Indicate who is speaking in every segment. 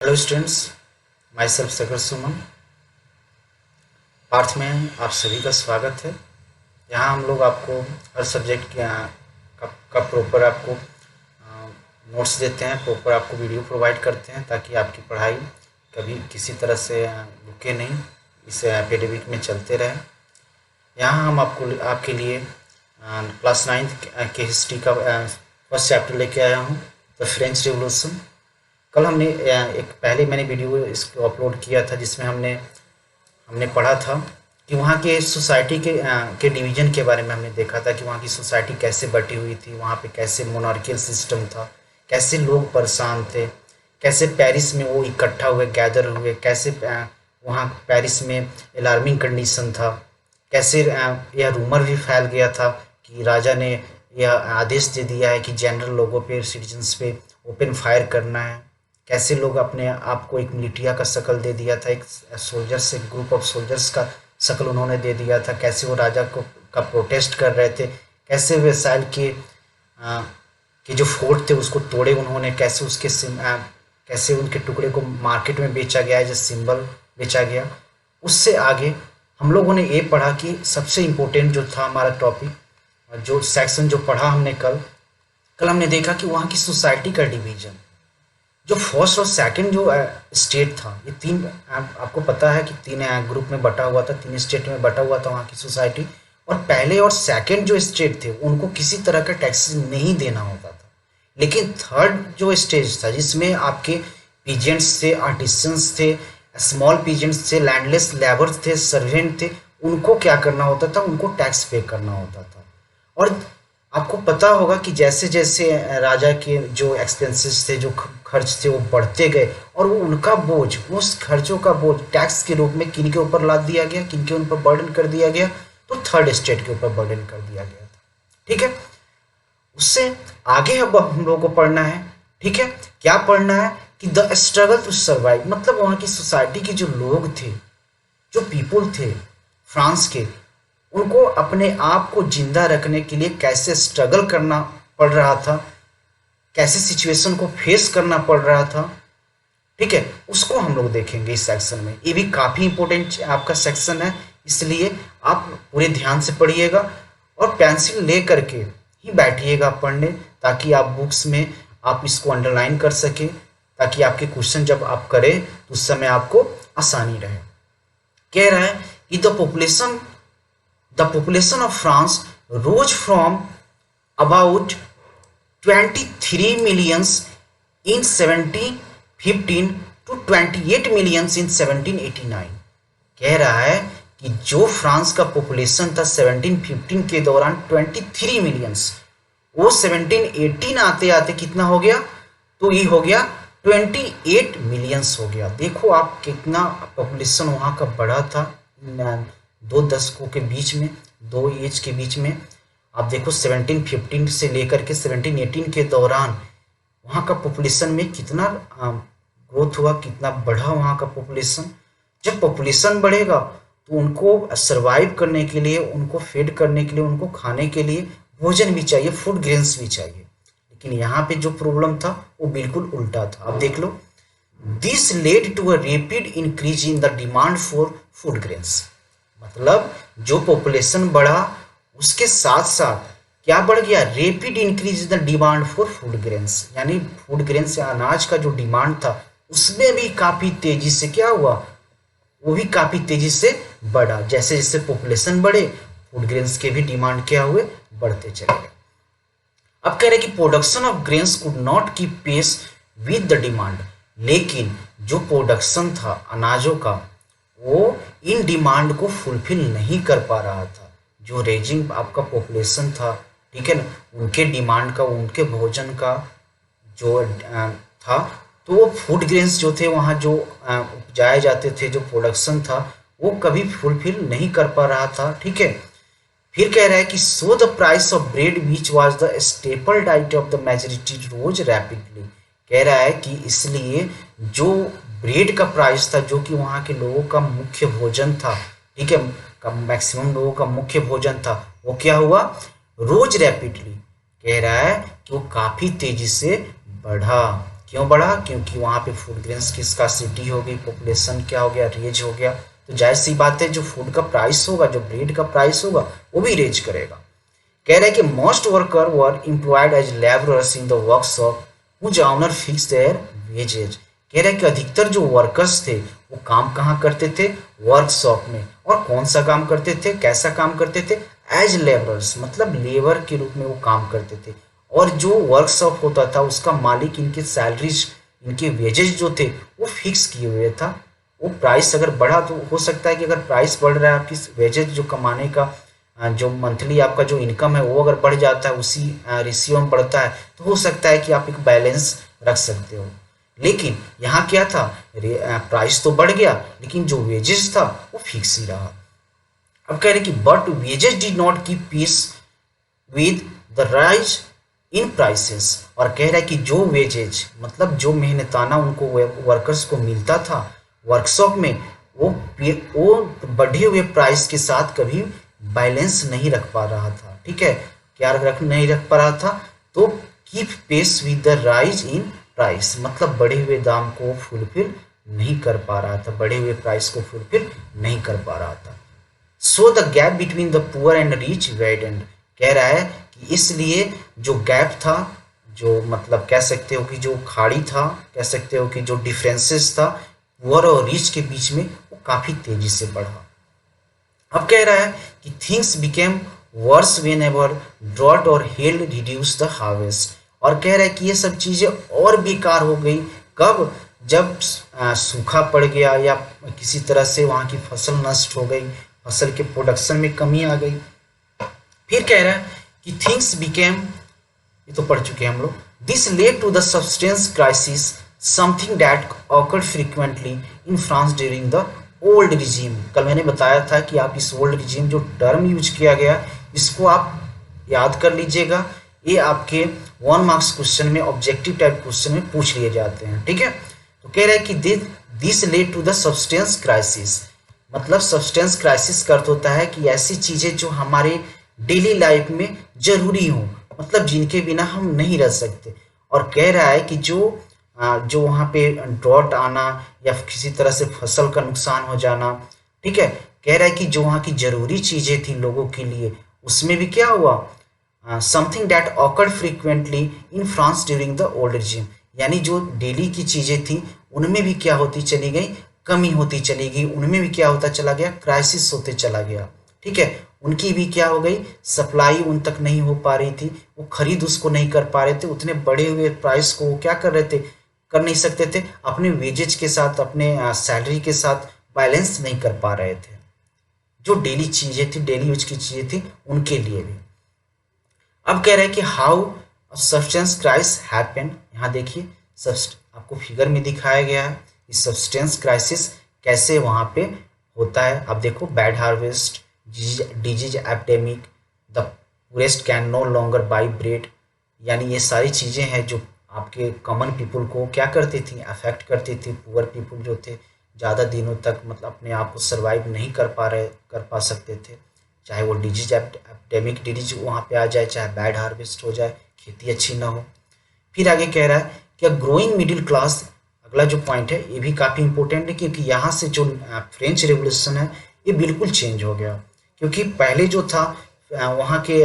Speaker 1: Hello students, my self सगर सुमन। पार्थ में आप सभी का स्वागत है। यहाँ हम लोग आपको हर सब्जेक्ट का प्रॉपर आपको नोट्स देते हैं, प्रॉपर आपको वीडियो प्रोवाइड करते हैं ताकि आपकी पढ़ाई कभी किसी तरह से रुके नहीं, इस एपेडेमिक में चलते रहे। यहाँ हम आपके लिए क्लास 9th के हिस्ट्री का फर्स्ट चैप्टर लेके आया हूँ, द फ्रेंच रिवॉल्यूशन। कल हमने एक पहले मैंने वीडियो इसको अपलोड किया था जिसमें हमने हमने पढ़ा था कि वहाँ के सोसाइटी के डिवीज़न के बारे में हमने देखा था कि वहाँ की सोसाइटी कैसे बटी हुई थी, वहाँ पे कैसे मोनार्कियल सिस्टम था, कैसे लोग परेशान थे, कैसे पेरिस में वो इकट्ठा हुए, गैदर हुए, कैसे वहाँ पेरिस में अलार्मिंग कंडीशन था, कैसे यह रूमर भी फैल गया था कि राजा ने यह आदेश दे दिया है कि जनरल लोगों पे, सिटीजन्स पे ओपन फायर करना है। कैसे लोग अपने आप को एक मिलिटिया का शक्ल दे दिया था, एक सोल्जर्स, एक ग्रुप ऑफ सोल्जर्स का शक्ल उन्होंने दे दिया था। कैसे वो राजा को का प्रोटेस्ट कर रहे थे, कैसे वेसाइल के जो फोर्ट थे उसको तोड़े उन्होंने, कैसे कैसे उनके टुकड़े को मार्केट में बेचा गया, एज सिंबल बेचा गया। उससे आगे हम लोगों ने ये पढ़ा कि सबसे इम्पोर्टेंट जो था हमारा टॉपिक, जो सेक्शन जो पढ़ा हमने कल कल हमने देखा कि वहाँ की सोसाइटी का डिवीजन, जो फर्स्ट और सेकंड जो स्टेट था, ये तीन आपको पता है कि तीन ग्रुप में बटा हुआ था, तीन स्टेट में बटा हुआ था वहाँ की सोसाइटी। और पहले और सेकंड जो स्टेट थे उनको किसी तरह का टैक्स नहीं देना होता था, लेकिन थर्ड जो स्टेज था जिसमें आपके पीजेंट्स थे, आर्टिसंस थे, स्मॉल पीजेंट्स थे, लैंडलेस लेबर्स थे, सर्वेंट थे, उनको क्या करना होता था, उनको टैक्स पे करना होता था। और आपको पता होगा कि जैसे जैसे राजा के जो एक्सपेंसेस थे, जो खर्च थे, वो बढ़ते गए और वो उनका बोझ, उस खर्चों का बोझ टैक्स के रूप में किन के ऊपर लाद दिया गया, किन के ऊपर बर्डन कर दिया गया, तो थर्ड स्टेट के ऊपर बर्डन कर दिया गया था। ठीक है, उससे आगे अब हम लोगों को पढ़ना है। ठीक है, क्या पढ़ना है कि द स्ट्रगल टू सर्वाइव, मतलब वहाँ की सोसाइटी के जो लोग थे, जो पीपल थे फ्रांस के, उनको अपने आप को जिंदा रखने के लिए कैसे स्ट्रगल करना पड़ रहा था, कैसे सिचुएशन को फेस करना पड़ रहा था। ठीक है, उसको हम लोग देखेंगे इस सेक्शन में। ये भी काफ़ी इंपॉर्टेंट आपका सेक्शन है, इसलिए आप पूरे ध्यान से पढ़िएगा और पेंसिल ले करके ही बैठिएगा पढ़ने, ताकि आप बुक्स में आप इसको अंडरलाइन कर सकें, ताकि आपके क्वेश्चन जब आप करें तो उस समय आपको आसानी रहे। कह रहा है कि the population of France rose from about 23 millions in 1715 to 28 millions in 1789। कह रहा है कि जो फ्रांस का पॉपुलेशन था 1715 के दौरान 23 मिलियंस, वो 1718 आते आते कितना हो गया, तो ये हो गया 28 मिलियंस हो गया। देखो आप कितना पॉपुलेशन वहाँ का बढ़ा था दो दशकों के बीच में, दो एज के बीच में। आप देखो 1715 से लेकर के 1718 के दौरान वहाँ का पॉपुलेशन में कितना ग्रोथ हुआ, कितना बढ़ा वहाँ का पॉपुलेशन। जब पॉपुलेशन बढ़ेगा तो उनको सर्वाइव करने के लिए, उनको फीड करने के लिए, उनको खाने के लिए भोजन भी चाहिए, फूड ग्रेन्स भी चाहिए। लेकिन यहाँ पे जो प्रॉब्लम था वो बिल्कुल उल्टा था। अब देख लो, this led to a rapid increase in the demand for food grains, मतलब जो पॉपुलेशन बढ़ा उसके साथ साथ क्या बढ़ गया, rapid increase in the demand for food grains, यानी फूड ग्रेन्स या अनाज का जो डिमांड था उसमें भी काफी तेजी से क्या हुआ, वो भी काफी तेजी से बढ़ा। जैसे जैसे पॉपुलेशन बढ़े फूड ग्रेन्स के भी डिमांड क्या हुए, बढ़ते चले गए। अब कह रहे कि production of grains could not keep pace with the demand, लेकिन जो प्रोडक्शन था अनाजों का वो इन डिमांड को फुलफिल नहीं कर पा रहा था। जो रेजिंग आपका पॉपुलेशन था, ठीक है ना, उनके डिमांड का, उनके भोजन का जो था, तो वो फूड ग्रेन्स जो थे वहाँ जो उपजाए जाते थे, जो प्रोडक्शन था वो कभी फुलफिल नहीं कर पा रहा था। ठीक है, फिर कह रहा है कि so the price of bread which was the staple diet of the majority rose rapidly. कह रहा है कि इसलिए जो ब्रेड का प्राइस था, जो कि वहाँ के लोगों का मुख्य भोजन था, ठीक है, मैक्सिमम लोगों का मुख्य भोजन था, वो क्या हुआ, रोज रैपिडली, कह रहा है कि वो काफी तेजी से बढ़ा। क्यों बढ़ा? क्योंकि वहाँ पे फूड ग्रेन्स की स्कार्सिटी हो गई, पॉपुलेशन क्या हो गया, रेज हो गया। तो जाहिर सी बात है जो फूड का प्राइस होगा, जो ब्रेड का प्राइस होगा, वो भी रेज करेगा। कह रहे हैं कि most worker were employed as labourers in the workshop whose owner fix their wages. कह रहे हैं कि अधिकतर जो वर्कर्स थे वो काम कहाँ करते थे? वर्कशॉप में। और कौन सा काम करते थे, कैसा काम करते थे? एज लेबरर्स, मतलब लेबर के रूप में वो काम करते थे। और जो वर्कशॉप होता था उसका मालिक इनके सैलरीज, इनके वेजेज जो थे वो फिक्स किए हुए था। वो प्राइस अगर बढ़ा तो हो सकता है कि अगर प्राइस बढ़ रहा है, आपकी वेजेज जो कमाने का जो मंथली आपका जो इनकम है वो अगर बढ़ जाता है, उसी रेशियो में बढ़ता है, तो हो सकता है कि आप एक बैलेंस रख सकते हो। लेकिन यहाँ क्या था, प्राइस तो बढ़ गया लेकिन जो वेजेस था वो फिक्स ही रहा। अब कह रहे कि but wages did not keep peace with the rise in prices. और कह रहा है कि जो वेजेज, मतलब जो मेहनताना उनको वर्कर्स को मिलता था वर्कशॉप में, वो बढ़े हुए प्राइस के साथ कभी बैलेंस नहीं रख पा रहा था। ठीक है, क्या नहीं रख पा रहा था? तो keep pace with the rise in price, मतलब बढ़े हुए दाम को फुलफिल नहीं कर पा रहा था, बढ़े हुए प्राइस को फुलफिल नहीं कर पा रहा था। So the gap between the poor and rich widened. कह रहा है कि इसलिए जो गैप था, जो मतलब कह सकते हो कि जो खाड़ी था, कह सकते हो कि जो डिफरेंसेस था पुअर और रिच के बीच में, वो काफ़ी तेजी से बढ़ा। अब कह रहा है कि things became worse whenever drought और हेल रिड्यूस द हार्वेस्ट। और कह रहा है कि ये सब चीज़ें और बेकार हो गई कब? जब सूखा पड़ गया या किसी तरह से वहाँ की फसल नष्ट हो गई, फसल के प्रोडक्शन में कमी आ गई। फिर कह रहा है कि थिंग्स बिकेम, ये तो पढ़ चुके हैं हम लोग, this led to the subsistence crisis, something that occurred frequently in France during the old regime. कल मैंने बताया था कि आप इस ओल्ड रिजीम जो टर्म यूज किया गया, इसको आप याद कर लीजिएगा। ये आपके 1 मार्क्स क्वेश्चन में, ऑब्जेक्टिव टाइप क्वेश्चन में पूछ लिए जाते हैं। ठीक है, तो कह रहा है कि this led to the subsistence crisis, मतलब सब्सटेंस क्राइसिस का अर्थ होता है कि ऐसी चीज़ें जो हमारे डेली लाइफ में जरूरी हो, मतलब जिनके बिना हम नहीं रह सकते। और कह रहा है कि जो वहाँ पे ड्रॉट आना या किसी तरह से फसल का नुकसान हो जाना, ठीक है, कह रहा है कि जो वहाँ की जरूरी चीज़ें थी लोगों के लिए, उसमें भी क्या हुआ? Something that occurred frequently in France during the old regime, यानी जो डेली की चीज़ें थी उनमें भी क्या होती चली गई? कमी होती चली गई। उनमें भी क्या होता चला गया? क्राइसिस होते चला गया। ठीक है, उनकी भी क्या हो गई? सप्लाई उन तक नहीं हो पा रही थी, वो खरीद उसको नहीं कर पा रहे थे, उतने बढ़े हुए प्राइस को वो क्या कर रहे थे? कर नहीं सकते थे, अपने वेजेज के साथ, अपने सैलरी के साथ बैलेंस नहीं कर पा रहे थे। जो डेली चीज़ें थी, डेली यूज की चीज़ें थी, उनके लिए भी। अब कह रहे हैं कि हाउ सब्सटेंस क्राइसिस हैपन। यहाँ देखिए, आपको फिगर में दिखाया गया है इस सब्सटेंस क्राइसिस कैसे वहाँ पे होता है। अब देखो, bad harvest, disease epidemic, the poorest can no longer buy bread, यानी ये सारी चीज़ें हैं जो आपके कॉमन पीपल को क्या करती थी? अफेक्ट करती थी। पुअर पीपल जो थे ज़्यादा दिनों तक मतलब अपने आप को सर्वाइव नहीं कर पा सकते थे, चाहे वो डिजीज एपिडेमिक डिजीज वहाँ पे आ जाए, चाहे बैड हार्वेस्ट हो जाए, खेती अच्छी ना हो। फिर आगे कह रहा है कि ग्रोइंग मिडिल क्लास, अगला जो पॉइंट है ये भी काफ़ी इंपॉर्टेंट है, क्योंकि यहाँ से जो फ्रेंच रेवोल्यूशन है ये बिल्कुल चेंज हो गया। क्योंकि पहले जो था वहाँ के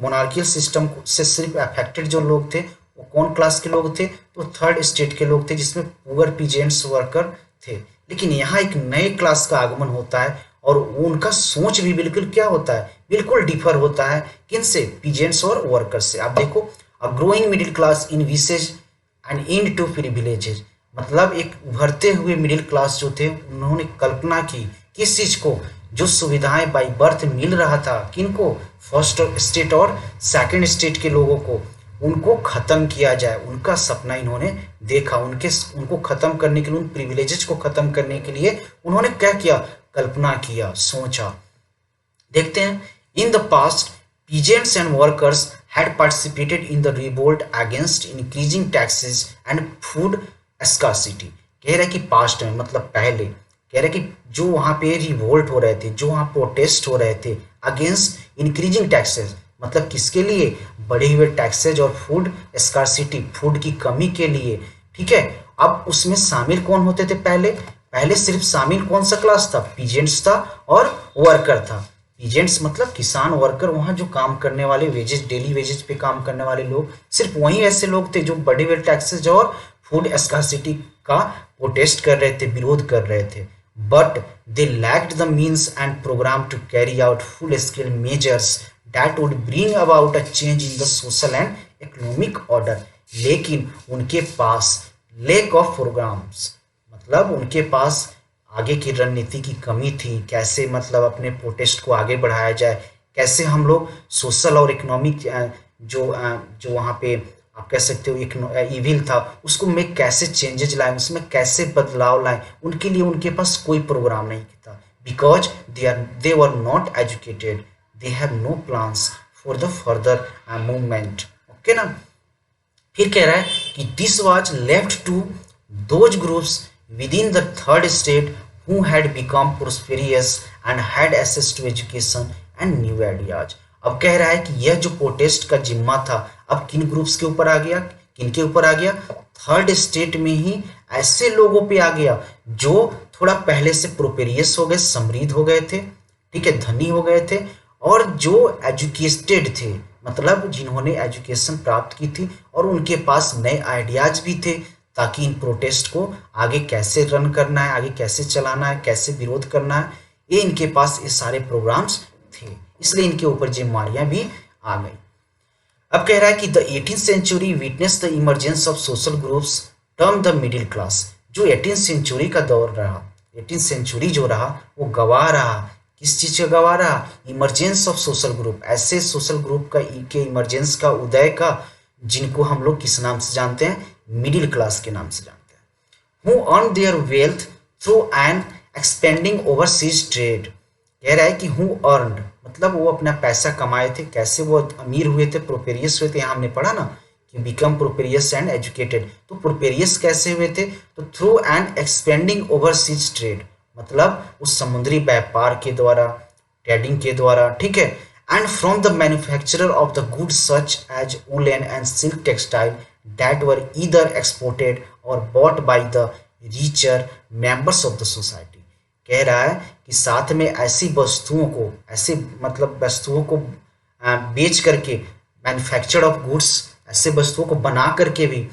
Speaker 1: मोनार्कियल सिस्टम से सिर्फ अफेक्टेड जो लोग थे वो कौन क्लास के लोग थे? तो थर्ड स्टेट के लोग थे, जिसमें पुअर पीजेंट्स वर्कर थे। लेकिन यहाँ एक नए क्लास का आगमन होता है और उनका सोच भी बिल्कुल क्या होता है? बिल्कुल डिफर होता है। किनसे? पीजेंट्स और वर्कर्स से। आप देखो, a growing middle class envisaged an end to privileges, मतलब एक उभरते हुए मिडिल क्लास जो थे उन्होंने कल्पना की किस चीज को? जो सुविधाएं बाई बर्थ मिल रहा था किनको? फर्स्ट स्टेट और सेकंड स्टेट के लोगों को, उनको खत्म किया जाए। उनका सपना इन्होंने देखा, उनको खत्म करने के लिए, उन प्रिविलेजेस को खत्म करने के लिए उन्होंने क्या किया? कल्पना किया, सोचा। देखते हैं, in the past peasants and workers had participated in the revolt against increasing taxes and food scarcity। कह रहा है कि पास्ट में, मतलब पहले, कह रहा है कि जो वहाँ पे रिवोल्ट हो रहे थे, जो वहाँ प्रोटेस्ट हो रहे थे अगेंस्ट इंक्रीजिंग टैक्सेस, मतलब किसके लिए? बढ़े हुए टैक्सेज और फूड स्कार्सिटी, फूड की कमी के लिए। ठीक है, अब उसमें शामिल कौन होते थे? पहले पहले सिर्फ शामिल कौन सा क्लास था? पीजेंट्स था और वर्कर था। पीजेंट्स मतलब किसान, वर्कर वहां जो काम करने वाले, वेजेस, डेली वेजेस पे काम करने वाले लोग, सिर्फ वही ऐसे लोग थे जो बढ़े हुए टैक्सेज और फूड स्कार्सिटी का प्रोटेस्ट कर रहे थे, विरोध कर रहे थे। But they lacked the means and programme to carry out full scale measures that would bring about a change in the social and economic order. लेकिन उनके पास लेक ऑफ प्रोग्राम्स, मतलब उनके पास आगे की रणनीति की कमी थी। कैसे मतलब अपने प्रोटेस्ट को आगे बढ़ाया जाए, कैसे हम लोग सोशल और इकोनॉमिक जो वहाँ पे आप कह सकते हो इविल था, उसको में कैसे चेंजेस लाए, उसमें कैसे बदलाव लाए, उनके लिए उनके पास कोई प्रोग्राम नहीं था। Because they were not educated, they have no plans for the further movement. Okay ना। फिर कह रहा है कि this was left to those groups within the third estate who had become prosperous and had access to education and new ideas. अब कह रहा है कि यह जो प्रोटेस्ट का जिम्मा था अब किन ग्रुप्स के ऊपर आ गया? किन के ऊपर आ गया? थर्ड स्टेट में ही ऐसे लोगों पे आ गया जो थोड़ा पहले से प्रोपेरियस हो गए, समृद्ध हो गए थे, ठीक है, धनी हो गए थे, और जो एजुकेटेड थे, मतलब जिन्होंने एजुकेशन प्राप्त की थी और उनके पास नए आइडियाज भी थे, ताकि इन प्रोटेस्ट को आगे कैसे रन करना है, आगे कैसे चलाना है, कैसे विरोध करना है, ये इनके पास ये सारे प्रोग्राम्स थे। इसलिए इनके ऊपर जिम्मेवारियां भी आ गई। अब कह रहा है कि the 18th century witness the emergence of social groups term the middle class. जो 18th सेंचुरी का दौर रहा, 18th सेंचुरी जो रहा वो गवाह रहा, किस चीज का गवाह रहा? इमरजेंस ऑफ सोशल ग्रुप, ऐसे सोशल ग्रुप का के इमरजेंस का, उदय का, जिनको हम लोग किस नाम से जानते हैं? मिडिल क्लास के नाम से जानते हैं। Who earn there wealth through an expanding overseas trade. कह रहा है कि हु अर्न मतलब वो अपना पैसा कमाए थे, कैसे वो अमीर हुए थे, प्रोपेरियस हुए थे। यहाँ हमने पढ़ा ना कि बिकम प्रोपेरियस एंड एजुकेटेड, तो प्रोपेरियस कैसे हुए थे? तो through an expanding overseas trade, मतलब उस समुद्री व्यापार के द्वारा, ट्रेडिंग के द्वारा, ठीक है। And from the manufacturer of the goods such as woollen and silk textile that were either exported और bought by the richer members of the society. कह रहा है कि साथ में ऐसी वस्तुओं को, ऐसे मतलब वस्तुओं को बेच करके, मैन्युफैक्चर्ड ऑफ गुड्स, ऐसे वस्तुओं को बना करके भी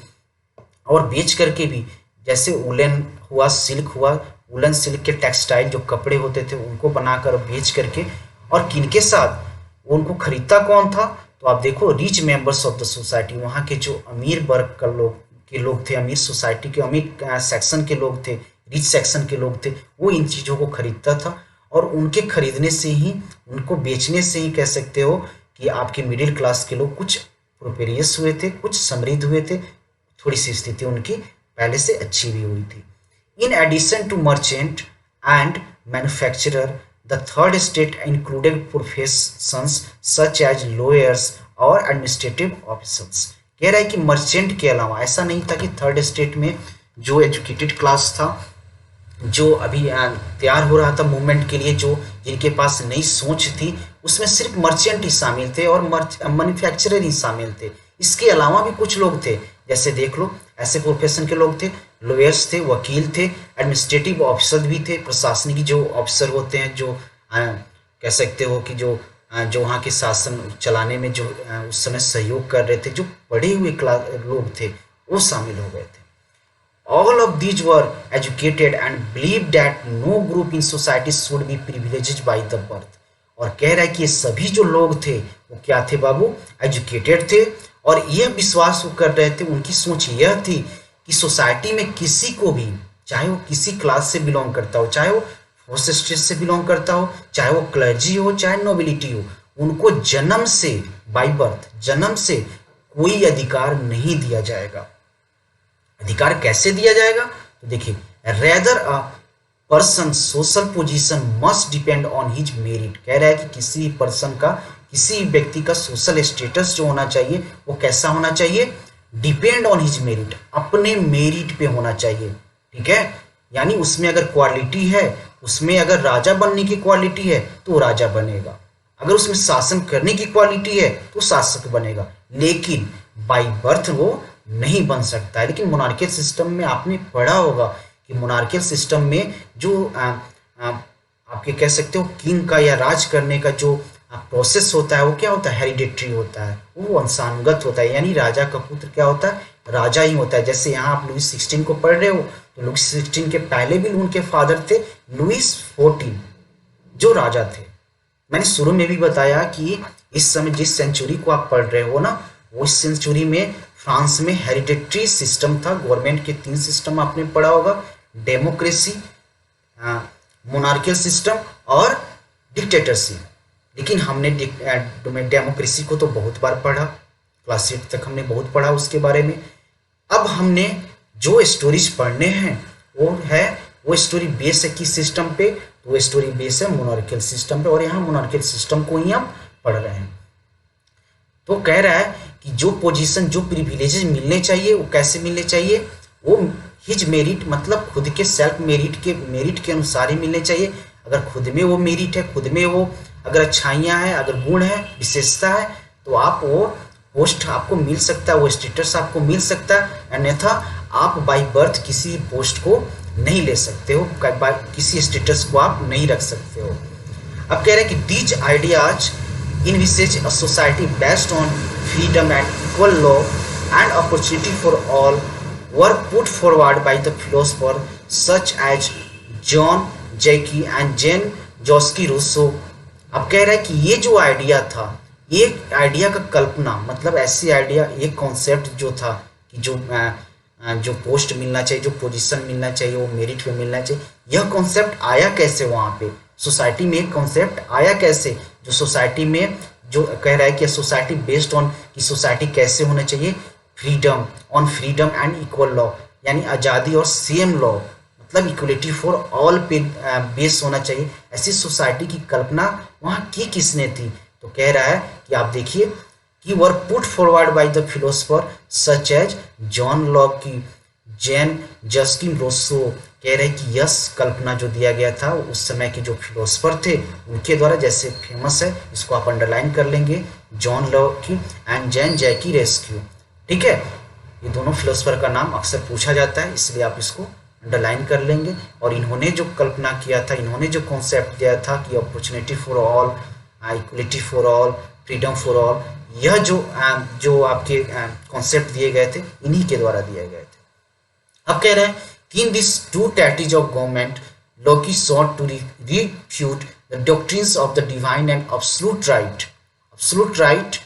Speaker 1: और बेच करके भी, जैसे वुलन हुआ, सिल्क हुआ, वुलन सिल्क के टेक्सटाइल जो कपड़े होते थे उनको बनाकर बेच करके, और किनके साथ? उनको खरीदता कौन था? तो आप देखो, rich members of the society, वहाँ के जो अमीर वर्ग का लोग थे, अमीर सोसाइटी के अमीर सेक्शन के लोग थे, रिच सेक्शन के लोग थे, वो इन चीज़ों को खरीदता था। और उनके खरीदने से ही, उनको बेचने से ही कह सकते हो कि आपके मिडिल क्लास के लोग कुछ प्रोपेरियस हुए थे, कुछ समृद्ध हुए थे, थोड़ी सी स्थिति उनकी पहले से अच्छी भी हुई थी। In addition to merchant and manufacturer the third state included professions such as lawyers और एडमिनिस्ट्रेटिव ऑफिसर्स। कह रहा है कि मर्चेंट के अलावा, ऐसा नहीं था कि थर्ड स्टेट में जो एजुकेटेड क्लास था, जो अभी तैयार हो रहा था मूवमेंट के लिए, जो जिनके पास नई सोच थी, उसमें सिर्फ मर्चेंट ही शामिल थे और मैन्युफैक्चरर ही शामिल थे। इसके अलावा भी कुछ लोग थे, जैसे देख लो, ऐसे प्रोफेशन के लोग थे, लॉयर्स थे, वकील थे, एडमिनिस्ट्रेटिव ऑफिसर भी थे, प्रशासनिक जो ऑफिसर होते हैं, जो कह सकते हो कि जो वहाँ के शासन चलाने में जो उस समय सहयोग कर रहे थे, जो पढ़े हुए लोग थे, वो शामिल हो गए थे। All of these were educated and believed that no group in society should be privileged by the birth। और कह रहा है कि ये सभी जो लोग थे वो क्या थे बाबू? एजुकेटेड थे, और यह विश्वास वो कर रहे थे, उनकी सोच यह थी कि सोसाइटी में किसी को भी, चाहे वो किसी क्लास से बिलोंग करता हो, चाहे वो फर्स्ट स्टेट से बिलोंग करता हो, चाहे वो क्लर्जी हो, चाहे नोबिलिटी हो, उनको जन्म से, बाय बर्थ, जन्म से कोई अधिकार नहीं दिया जाएगा। अधिकार कैसे दिया जाएगा? तो देखिए, rather a person social position must depend on his merit. कह रहा है कि किसी पर्सन का, किसी व्यक्ति का सोशल स्टेटस जो होना चाहिए वो कैसा होना चाहिए? डिपेंड ऑन हिज मेरिट, अपने मेरिट पे होना चाहिए, ठीक है। यानी उसमें अगर क्वालिटी है, उसमें अगर राजा बनने की क्वालिटी है तो वो राजा बनेगा, अगर उसमें शासन करने की क्वालिटी है तो शासक बनेगा, लेकिन बाय बर्थ वो नहीं बन सकता है। लेकिन मोनार्कियल सिस्टम में आपने पढ़ा होगा कि मोनार्कियल सिस्टम में जो आपके कह सकते हो किंग का या राज करने का जो प्रोसेस होता है वो क्या होता है, हेरिडेटरी होता है, वो वंशानुगत होता है। यानी राजा का पुत्र क्या होता है, राजा ही होता है। जैसे यहाँ आप लुइस 16 को पढ़ रहे हो, तो लुइस 16 के पहले भी उनके फादर थे लुइस 14 जो राजा थे। मैंने शुरू में भी बताया कि इस समय जिस सेंचुरी को आप पढ़ रहे हो ना, वो इस सेंचुरी में फ्रांस में हेरिडेटरी सिस्टम था। गवर्नमेंट के 3 सिस्टम आपने पढ़ा होगा, डेमोक्रेसी, मोनार्कियल सिस्टम और डिक्टेटरशिप। लेकिन हमने डेमोक्रेसी को तो बहुत बार पढ़ा, क्लास 8 तक हमने बहुत पढ़ा उसके बारे में। अब हमने जो स्टोरीज पढ़ने हैं वो स्टोरी बेस है किस सिस्टम पे, तो वो स्टोरी बेस है मोनार्कियल सिस्टम पे, और यहाँ मोनार्कियल सिस्टम को ही हम पढ़ रहे हैं। तो कह रहा है कि जो पोजीशन, जो प्रिविलेजेस मिलने चाहिए वो कैसे मिलने चाहिए, वो हिज मेरिट मतलब खुद के सेल्फ मेरिट के अनुसार ही मिलने चाहिए। अगर खुद में वो मेरिट है, खुद में वो अगर अच्छाइयाँ हैं, अगर गुण है, विशेषता है, तो आप वो पोस्ट आपको मिल सकता है, वो स्टेटस आपको मिल सकता है। अन्यथा आप बाय बर्थ किसी पोस्ट को नहीं ले सकते हो, किसी स्टेटस को आप नहीं रख सकते हो। अब कह रहे हैं कि these ideas in which a society based on freedom and equal law and opportunity for all were put forward by the philosopher such as John Jackie and Jean Jacques Rousseau. अब कह रहा है कि ये जो आइडिया था, ये idea का कल्पना मतलब ऐसी आइडिया, एक कॉन्सेप्ट जो था कि जो पोस्ट मिलना चाहिए, जो पोजीशन मिलना चाहिए वो मेरिट पे मिलना चाहिए, यह कॉन्सेप्ट आया कैसे वहाँ पे सोसाइटी में, एक कॉन्सेप्ट आया कैसे जो सोसाइटी में, जो कह रहा है कि सोसाइटी बेस्ड ऑन कि सोसाइटी कैसे होना चाहिए, freedom, on freedom and equal law, यानी आज़ादी और सेम लॉ मतलब इक्वलिटी फॉर ऑल पे बेस होना चाहिए। ऐसी सोसाइटी की कल्पना वहाँ की किसने थी, तो कह रहा है कि आप देखिए कि were put forward by the philosopher such as John Locke की, जेन जस्किन रोसो। कह रहे हैं कि यस कल्पना जो दिया गया था उस समय के जो फिलोसफर थे उनके द्वारा, जैसे फेमस है, इसको आप अंडरलाइन कर लेंगे, जॉन लॉक की एंड जेन जैकी रेस्क्यू। ठीक है, ये दोनों फिलोसफर का नाम अक्सर पूछा जाता है, इसलिए आप इसको अंडरलाइन कर लेंगे। और इन्होंने जो कल्पना किया था, इन्होंने जो कॉन्सेप्ट दिया था कि opportunity for all, equality for all, freedom for all, यह जो आपके कॉन्सेप्ट दिए गए थे इन्हीं के द्वारा दिए गए थे। अब कह रहे हैं कि in this two tactics of government Locke sought to refute the doctrines of the divine and absolute right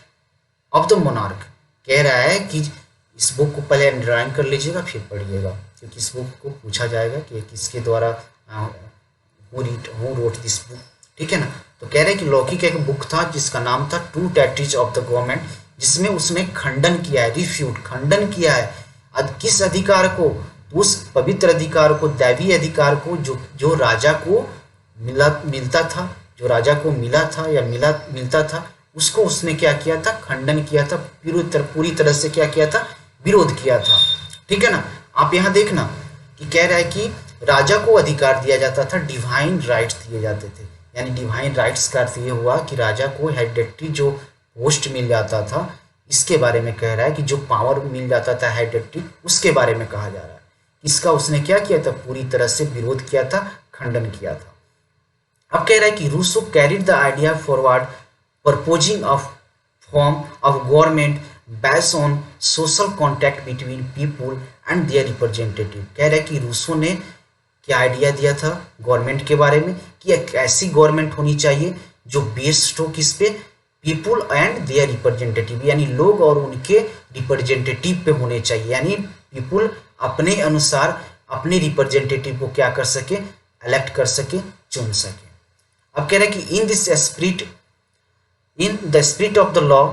Speaker 1: of the monarch. कह रहा है कि इस बुक को पहले अंडरलाइन कर लीजिएगा फिर पढ़िएगा, क्योंकि इस बुक को पूछा जाएगा कि किसके द्वारा हु रोट दिस बुक। ठीक है ना, तो कह रहे हैं कि लॉकी का एक बुक था जिसका नाम था two tactics of the government, जिसमें उसने खंडन किया है, रिफ्यूट खंडन किया है किस अधिकार को, उस पवित्र अधिकार को, दैवीय अधिकार को जो राजा को मिलता था, जो राजा को मिला था या मिलता था, उसको उसने क्या किया था, खंडन किया था, पूरी तरह से क्या किया था, विरोध किया था। ठीक है ना, आप यहाँ देखना कि कह रहा है कि राजा को अधिकार दिया जाता था, डिवाइन राइट्स दिए जाते थे। यानी डिवाइन राइट्स का अर्थ ये हुआ कि राजा को हेरिडेटरी जो पोस्ट मिल जाता था, इसके बारे में कह रहा है कि जो पावर मिल जाता था हेरिडेटरी, उसके बारे में कहा जा रहा है। इसका उसने क्या किया था, पूरी तरह से विरोध किया था, खंडन किया था। अब कह रहा है कि Rousseau carried the idea forward proposing of form of government based on social contact between people and their representative. कह रहा है कि रूसो ने क्या आइडिया दिया था गवर्नमेंट के बारे में कि एक ऐसी गवर्नमेंट होनी चाहिए जो बेस्ड हो किस पे, पीपुल एंड देयर रिप्रेजेंटेटिव, यानी लोग और उनके रिप्रेजेंटेटिव पे होने चाहिए। यानी पीपुल अपने अनुसार अपने रिप्रेजेंटेटिव को क्या कर सके, इलेक्ट कर सके, चुन सके। अब कह रहे हैं कि in the spirit of the law,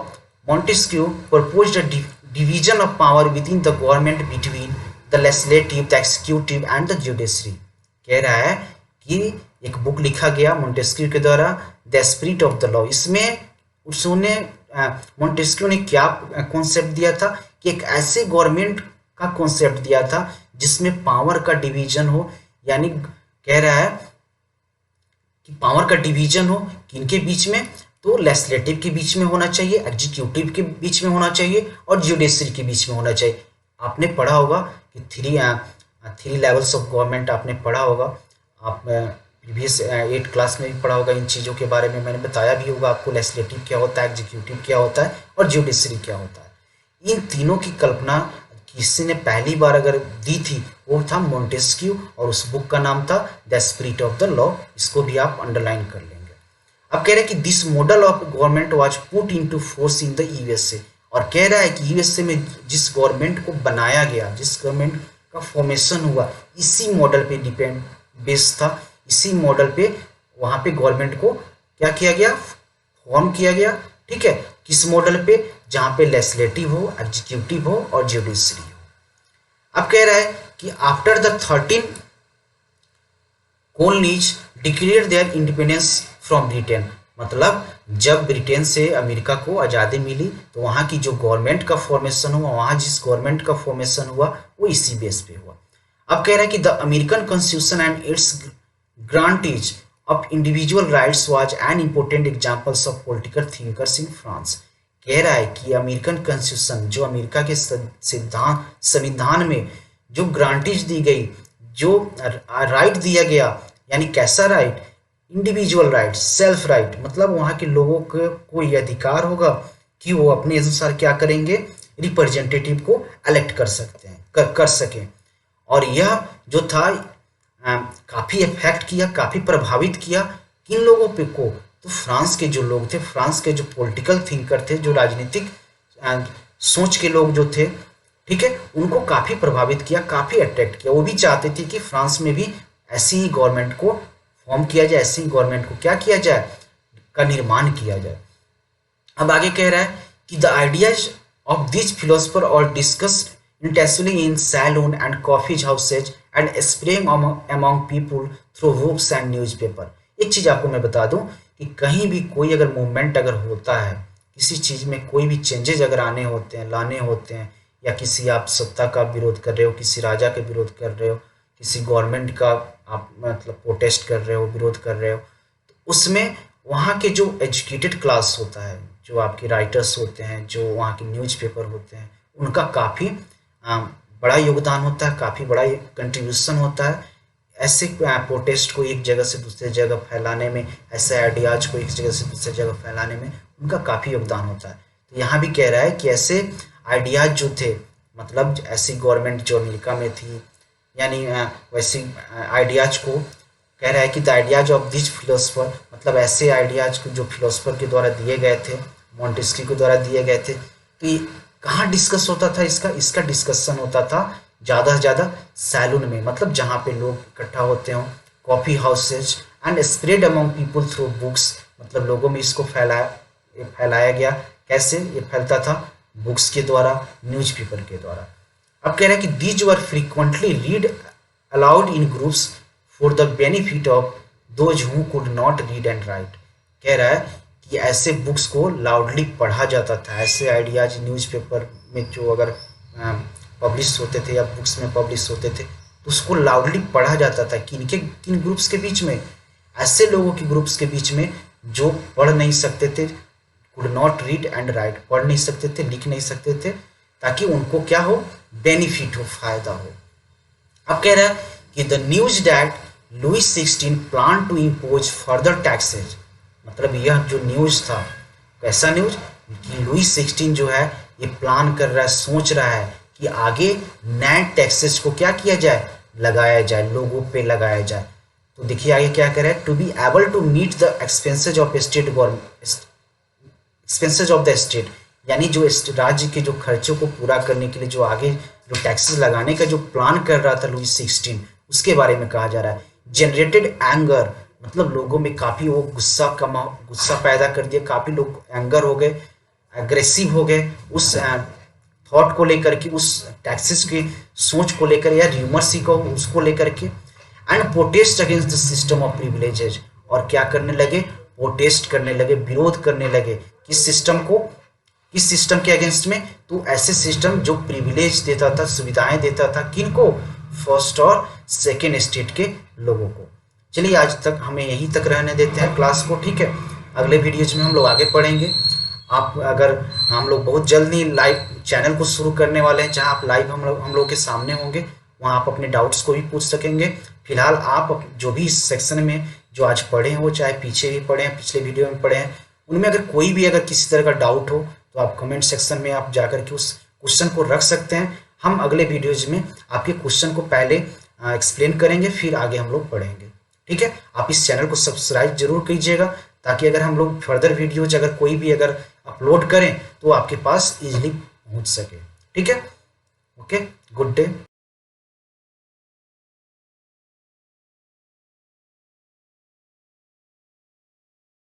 Speaker 1: Montesquieu proposed a division of power within the government between the legislative, the executive and the judiciary। कह रहा है कि एक बुक लिखा गया मोंटेस्क्यू के द्वारा, the spirit of the law. इसमें उसने मोंटेस्क्यू ने क्या कॉन्सेप्ट दिया था कि एक ऐसे गवर्नमेंट का कॉन्सेप्ट दिया था जिसमें पावर का डिवीजन हो। यानी कह रहा है कि पावर का डिवीजन हो किनके बीच में, तो लेजिस्लेटिव के बीच में होना चाहिए, एग्जीक्यूटिव के बीच में होना चाहिए और जुडिशरी के बीच में होना चाहिए। आपने पढ़ा होगा कि थ्री लेवल्स ऑफ गवर्नमेंट आपने पढ़ा होगा, आप प्रीवियस 8 क्लास में भी पढ़ा होगा। इन चीज़ों के बारे में मैंने बताया भी होगा आपको, लेजिस्लेटिव क्या होता है, एग्जीक्यूटिव क्या होता है और जुडिशरी क्या होता है। इन तीनों की कल्पना किसी ने पहली बार अगर दी थी वो था मोंटेस्क्यू, और उस बुक का नाम था the spirit of the law. इसको भी आप अंडरलाइन कर लेंगे। अब कह रहे हैं कि this model of government was put into force in the USA, और कह रहा है कि यूएसए में जिस गवर्नमेंट को बनाया गया, जिस गवर्नमेंट का फॉर्मेशन हुआ, इसी मॉडल पे डिपेंड बेस था। इसी मॉडल पे वहाँ पे गवर्नमेंट को क्या किया गया, फॉर्म किया गया। ठीक है, किस मॉडल पे, जहाँ पे लेजिस्लेटिव हो, एग्जीक्यूटिव हो और जुडिशरी हो। अब कह रहा है कि after the 13 colonies declare their independence from Britain, मतलब जब ब्रिटेन से अमेरिका को आज़ादी मिली तो वहाँ की जो गवर्नमेंट का फॉर्मेशन हुआ, वहाँ जिस गवर्नमेंट का फॉर्मेशन हुआ वो इसी बेस पे हुआ। अब कह रहा है कि the American constitution and its guarantee of individual rights was an important examples of political thinkers in France. कह रहा है कि अमेरिकन कॉन्स्टिट्यूशन, जो अमेरिका के संविधान में जो ग्रांटेज दी गई, जो राइट दिया गया, यानी कैसा right, individual right, self right, मतलब वहाँ के लोगों को ये अधिकार होगा कि वो अपने अनुसार क्या करेंगे, रिप्रेजेंटेटिव को इलेक्ट कर सकते हैं, कर सकें। और यह जो था काफ़ी इफेक्ट किया, काफ़ी प्रभावित किया किन लोगों पे को, तो फ्रांस के जो लोग थे, फ्रांस के जो पॉलिटिकल थिंकर थे, जो राजनीतिक सोच के लोग जो थे, ठीक है, उनको काफ़ी प्रभावित किया, काफ़ी अट्रैक्ट किया। वो भी चाहते थे कि फ्रांस में भी ऐसी ही गवर्नमेंट को फॉर्म किया जाए, ऐसी ही गवर्नमेंट को क्या किया जाए, का निर्माण किया जाए। अब आगे कह रहा है कि the ideas of this philosopher और discussed intensely in saloon and coffee houses and spreading among people through books and newspaper। एक चीज़ आपको मैं बता दूं कि कहीं भी कोई अगर मूवमेंट अगर होता है, किसी चीज़ में कोई भी चेंजेज अगर आने होते हैं, लाने होते हैं, या किसी आप सत्ता का विरोध कर रहे हो, किसी राजा का विरोध कर रहे हो, किसी गवर्नमेंट का आप मतलब प्रोटेस्ट कर रहे हो, विरोध कर रहे हो, तो उसमें वहाँ के जो एजुकेटेड क्लास होता है, जो आपके राइटर्स होते हैं, जो वहाँ के न्यूज़पेपर होते हैं, उनका काफ़ी बड़ा योगदान होता है, काफ़ी बड़ा कंट्रीब्यूशन होता है ऐसे प्रोटेस्ट को एक जगह से दूसरी जगह फैलाने में, ऐसे आइडियाज को एक जगह से दूसरी जगह फैलाने में उनका काफ़ी योगदान होता है। तो यहाँ भी कह रहा है कि ऐसे आइडियाज जो थे, मतलब ऐसी गवर्नमेंट जो अमेरिका में थी, यानी वैसी आइडियाज को कह रहा है कि the ideas of this philosopher, मतलब ऐसे आइडियाज को जो फिलोसफर के द्वारा दिए गए थे, मॉन्टेस्क्यू के द्वारा दिए गए थे। तो कहाँ डिस्कस होता था, इसका डिस्कशन होता था ज़्यादा से ज़्यादा सैलून में, मतलब जहाँ पे लोग इकट्ठा होते हों, coffee houses and spread among people through books, मतलब लोगों में इसको फैलाया गया। कैसे ये फैलता था? बुक्स के द्वारा, न्यूज़पेपर के द्वारा। अब कह रहे हैं कि these were frequently read allowed in groups for the benefit of those who could not read and right. कह रहा है कि ऐसे बुक्स को लाउडली पढ़ा जाता था, ऐसे आइडियाज न्यूज़पेपर में जो अगर पब्लिश होते थे या बुक्स में पब्लिश होते थे, तो उसको लाउडली पढ़ा जाता था। किन ग्रुप्स के बीच में? ऐसे लोगों के ग्रुप्स के बीच में जो पढ़ नहीं सकते थे, could not read and right, पढ़ नहीं सकते थे, लिख नहीं सकते थे, ताकि उनको क्या हो, बेनिफिट हो, फायदा हो। अब कह रहा है कि the news that Louis 16 plan to impose further taxes, मतलब यह जो न्यूज था, कैसा न्यूज कि लुई 16 जो है ये प्लान कर रहा है, सोच रहा है कि आगे नए टैक्सेस को क्या किया जाए, लगाया जाए, लोगों पे लगाया जाए। तो देखिए आगे क्या कर रहा है, to be able to meet the expenses of state government, expenses of the state, यानी जो राज्य के जो खर्चों को पूरा करने के लिए जो आगे जो टैक्सेस लगाने का जो प्लान कर रहा था लुई 16, उसके बारे में कहा जा रहा है। जनरेटेड एंगर, मतलब लोगों में काफ़ी वो गुस्सा पैदा कर दिया, काफ़ी लोग एंगर हो गए, एग्रेसिव हो गए उस थॉट को लेकर के, उस टैक्सेस की सोच को लेकर, या र्यूमर्स को उसको लेकर के। And protest against the system of privileges, और क्या करने लगे, प्रोटेस्ट करने लगे, विरोध करने लगे किस सिस्टम को, किस सिस्टम के अगेंस्ट में, तो ऐसे सिस्टम जो प्रिविलेज देता था, सुविधाएं देता था, किनको, फर्स्ट और सेकेंड स्टेट के लोगों को। चलिए आज तक हमें यहीं तक रहने देते हैं क्लास को, ठीक है। अगले वीडियोज में हम लोग आगे पढ़ेंगे। आप अगर हम लोग बहुत जल्द ही लाइव चैनल को शुरू करने वाले हैं, जहां आप लाइव हम लोग के सामने होंगे, वहां आप अपने डाउट्स को भी पूछ सकेंगे। फिलहाल आप जो भी इस सेक्शन में जो आज पढ़े हैं, वो चाहे पीछे भी पढ़े हैं, पिछले वीडियो में पढ़े हैं, उनमें अगर कोई भी अगर किसी तरह का डाउट हो तो आप कमेंट सेक्शन में आप जाकर के उस क्वेश्चन को रख सकते हैं। हम अगले वीडियोज में आपके क्वेश्चन को पहले एक्सप्लेन करेंगे, फिर आगे हम लोग पढ़ेंगे। ठीक है, आप इस चैनल को सब्सक्राइब जरूर कीजिएगा, ताकि अगर हम लोग फर्दर वीडियोज अगर कोई भी अगर अपलोड करें तो आपके पास इजीली पहुंच सके। ठीक है, ओके, गुड डे।